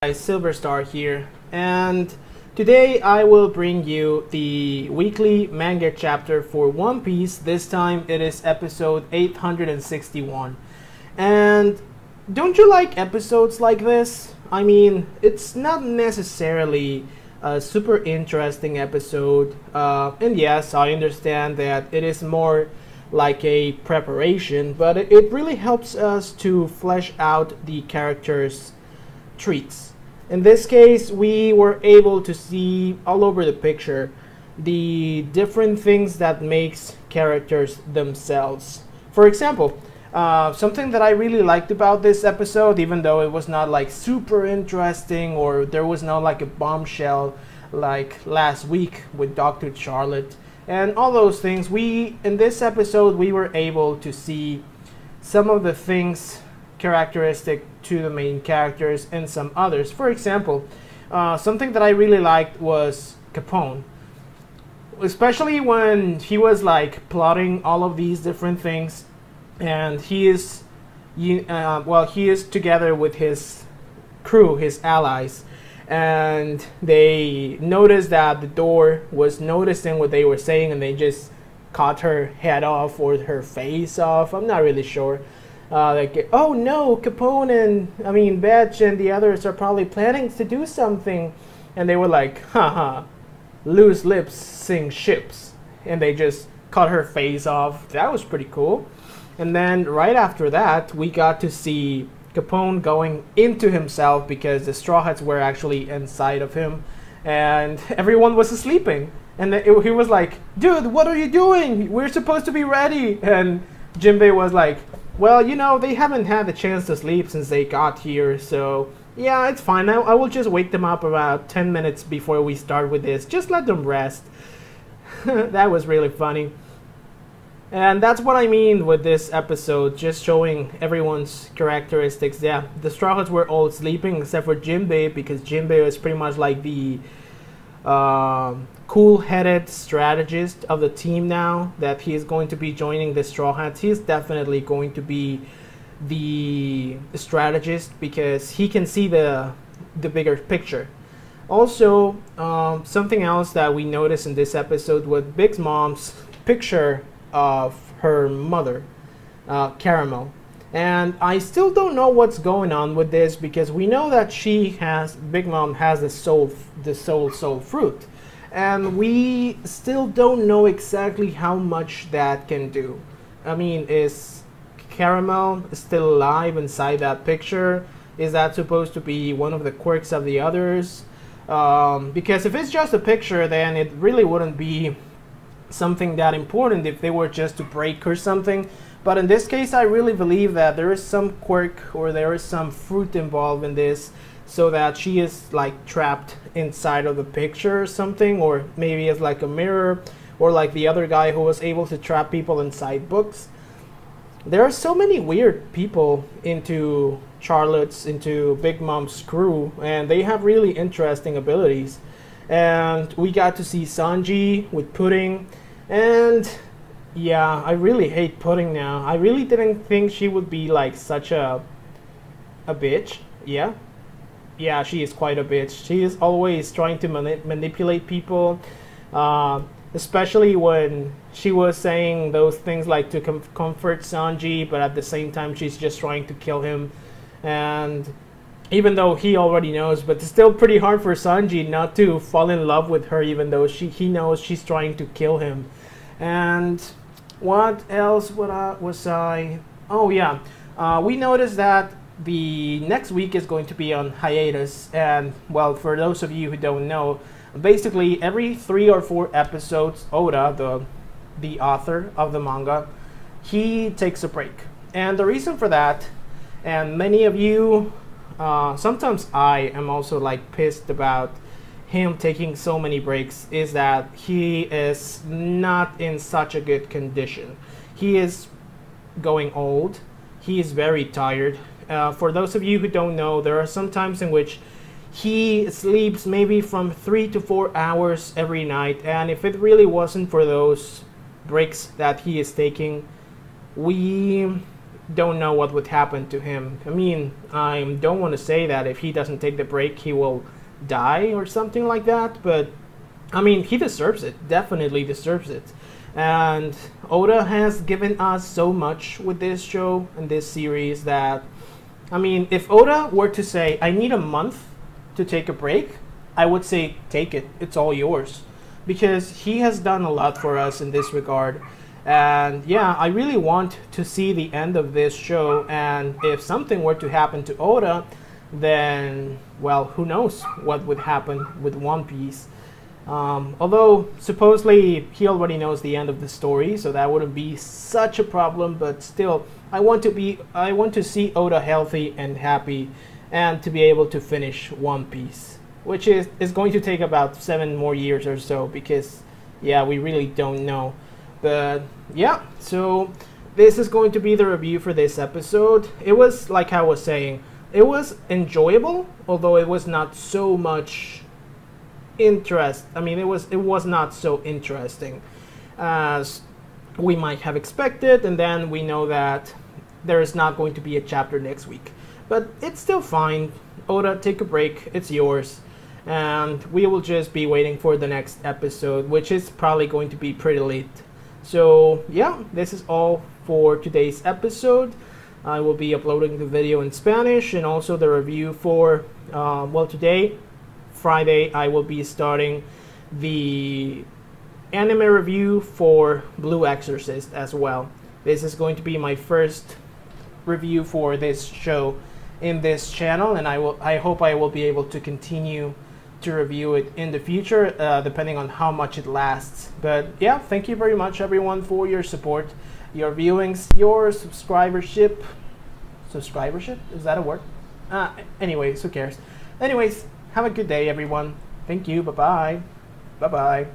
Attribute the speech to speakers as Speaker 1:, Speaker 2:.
Speaker 1: Silverstar here, and today I will bring you the weekly manga chapter for One Piece. This time it is episode 861. And don't you like episodes like this? I mean, it's not necessarily a super interesting episode, and yes, I understand that it is more like a preparation, but it really helps us to flesh out the characters' treats. In this case, we were able to see all over the picture the different things that makes characters themselves. For example, something that I really liked about this episode, even though it was not like super interesting or there was no like a bombshell like last week with Dr. Charlotte and all those things, we in this episode we were able to see some of the things characteristic to the main characters and some others. For example, something that I really liked was Capone, especially when he was like plotting all of these different things, and he is together with his crew, his allies, and they noticed that the door was noticing what they were saying, and they just cut her head off or her face off. I'm not really sure. Oh no, Capone and Betch and the others are probably planning to do something, and they were like, haha, loose lips sink ships, and they just cut her face off. That was pretty cool. And then right after that, we got to see Capone going into himself because the Straw Hats were actually inside of him, and everyone was sleeping. And he was like, dude, what are you doing? We're supposed to be ready. And Jinbei was like, well, they haven't had the chance to sleep since they got here, so yeah, it's fine. I will just wake them up about 10 minutes before we start with this. Just let them rest. That was really funny. And that's what I mean with this episode, just showing everyone's characteristics. Yeah, the Straw Hats were all sleeping except for Jinbei, because Jinbei was pretty much like the cool-headed strategist of the team now that he is going to be joining the Straw Hats. He's definitely going to be the strategist because he can see the bigger picture. Also, something else that we noticed in this episode was Big Mom's picture of her mother, Caramel. And I still don't know what's going on with this, because we know that Big Mom has the soul fruit, and we still don't know exactly how much that can do. I mean, is Caramel still alive inside that picture? Is that supposed to be one of the quirks of the others? Because if it's just a picture, then it really wouldn't be something that important if they were just to break or something. But in this case, I really believe that there is some quirk or there is some fruit involved in this, so that she is like trapped inside of the picture or something, or maybe it's like a mirror, or like the other guy who was able to trap people inside books. There are so many weird people into Big Mom's crew, and they have really interesting abilities. And we got to see Sanji with Pudding, and yeah, I really hate Pudding now. I really didn't think she would be like such a bitch. Yeah, she is quite a bitch. She is always trying to manipulate people, especially when she was saying those things like to comfort Sanji, but at the same time she's just trying to kill him. And even though he already knows, but it's still pretty hard for Sanji not to fall in love with her, even though he knows she's trying to kill him. And what else was I? Oh yeah, we noticed that the next week is going to be on hiatus, and well, for those of you who don't know, basically every 3 or 4 episodes, Oda, the author of the manga, he takes a break. And the reason for that, and many of you, sometimes I am also like pissed about him taking so many breaks, is that he is not in such a good condition. He is going old. He is very tired. For those of you who don't know, there are some times in which he sleeps maybe from 3 to 4 hours every night, and if it really wasn't for those breaks that he is taking, we don't know what would happen to him. I mean, I don't want to say that if he doesn't take the break, he will die or something like that, but I mean, he deserves it, definitely deserves it. And Oda has given us so much with this show and this series that, I mean, if Oda were to say, I need a month to take a break, I would say, take it, it's all yours. Because he has done a lot for us in this regard. And yeah, I really want to see the end of this show, and if something were to happen to Oda, then, well, who knows what would happen with One Piece. Although supposedly he already knows the end of the story, so that wouldn't be such a problem. But still, I want to see Oda healthy and happy, and to be able to finish One Piece, which is going to take about 7 more years or so, because yeah, we really don't know. But yeah, so this is going to be the review for this episode. It was, like I was saying, it was enjoyable, although it was not so much interest. I mean, it was not so interesting as we might have expected, and then we know that there is not going to be a chapter next week. But it's still fine. Oda, take a break. It's yours. And we will just be waiting for the next episode, which is probably going to be pretty late. So yeah, this is all for today's episode. I will be uploading the video in Spanish and also the review for, well, today, Friday, I will be starting the anime review for Blue Exorcist as well. This is going to be my first review for this show in this channel, and I hope I will be able to continue to review it in the future, depending on how much it lasts. But yeah, thank you very much everyone for your support, your viewings, your subscribership. Subscribership? Is that a word? Anyways, who cares? Anyways, have a good day everyone. Thank you. Bye-bye. Bye-bye.